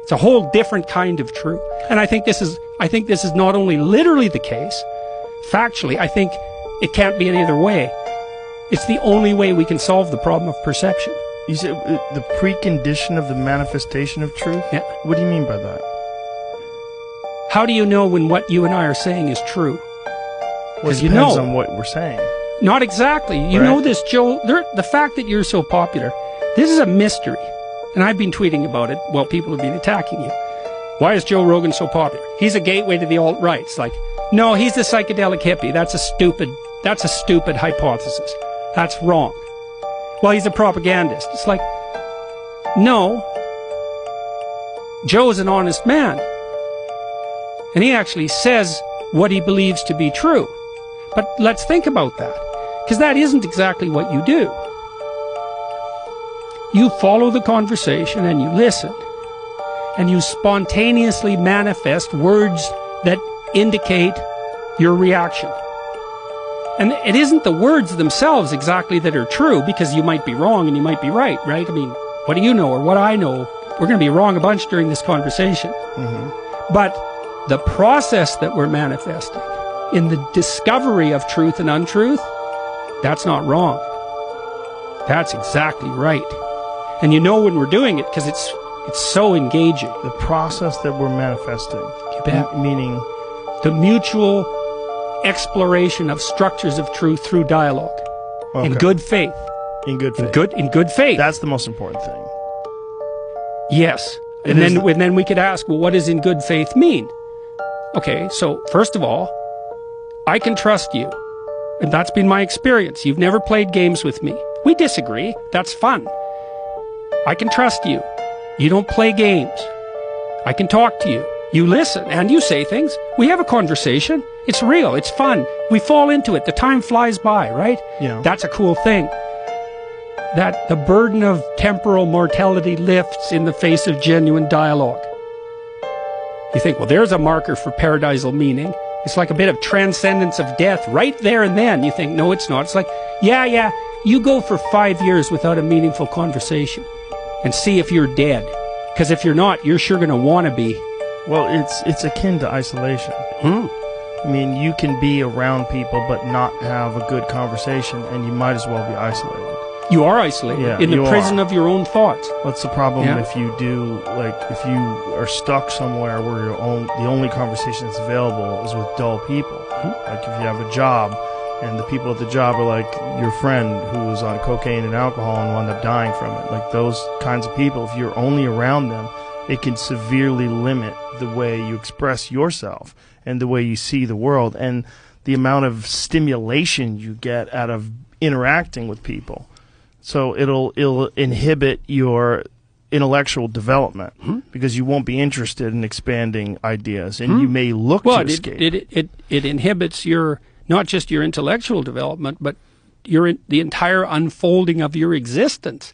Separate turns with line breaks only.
It's a whole different kind of truth. And I think this is not only literally the case, factually, I think it can't be any other way. It's the only way we can solve the problem of perception.
You said the precondition of the manifestation of truth?
Yeah.
What do you mean by that?
How do you know when what you and I are saying is true?
Well, it depends on what we're saying.
Not exactly. You know this, Joe, the fact that you're so popular, this is a mystery. And I've been tweeting about it while people have been attacking you. Why is Joe Rogan so popular? He's a gateway to the alt-right. It's like, no, he's the psychedelic hippie. That's a stupid hypothesis. That's wrong. Well, he's a propagandist. It's like, no, Joe's an honest man. And he actually says what he believes to be true. But let's think about that, because that isn't exactly what you do. You follow the conversation and you listen, and you spontaneously manifest words that indicate your reaction. And it isn't the words themselves exactly that are true, because you might be wrong and you might be right? I mean, what do you know or what I know? We're going to be wrong a bunch during this conversation. But the process that we're manifesting in the discovery of truth and untruth, that's not wrong. That's exactly right. And you know when we're doing it because it's so engaging.
The process that we're manifesting.
You bet.
Meaning?
The mutual exploration of structures of truth through dialogue. Okay. In good faith.
In good faith.
In good faith.
That's the most important thing.
Yes. And then we could ask, well, what does in good faith mean? Okay, so first of all, I can trust you. And that's been my experience. You've never played games with me. We disagree. That's fun. I can trust you. You don't play games. I can talk to you. You listen and you say things. We have a conversation. It's real. It's fun. We fall into it. The time flies by, right?
Yeah.
That's a cool thing. That the burden of temporal mortality lifts in the face of genuine dialogue. You think, well, there's a marker for paradisal meaning. It's like a bit of transcendence of death right there and then. You think, no, it's not. It's like, yeah, you go for 5 years without a meaningful conversation and see if you're dead. Because if you're not, you're sure going to want to be.
Well, it's akin to isolation. I mean, you can be around people but not have a good conversation, and you might as well be isolated.
You are isolated in the prison of your own thoughts.
What's the problem if you do, like, if you are stuck somewhere where the only conversation that's available is with dull people? Like if you have a job and the people at the job are like your friend who was on cocaine and alcohol and wound up dying from it. Like those kinds of people, if you're only around them, it can severely limit the way you express yourself and the way you see the world and the amount of stimulation you get out of interacting with people. So it'll inhibit your intellectual development because you won't be interested in expanding ideas, and you may look to escape.
It inhibits your not just your intellectual development, but the entire unfolding of your existence.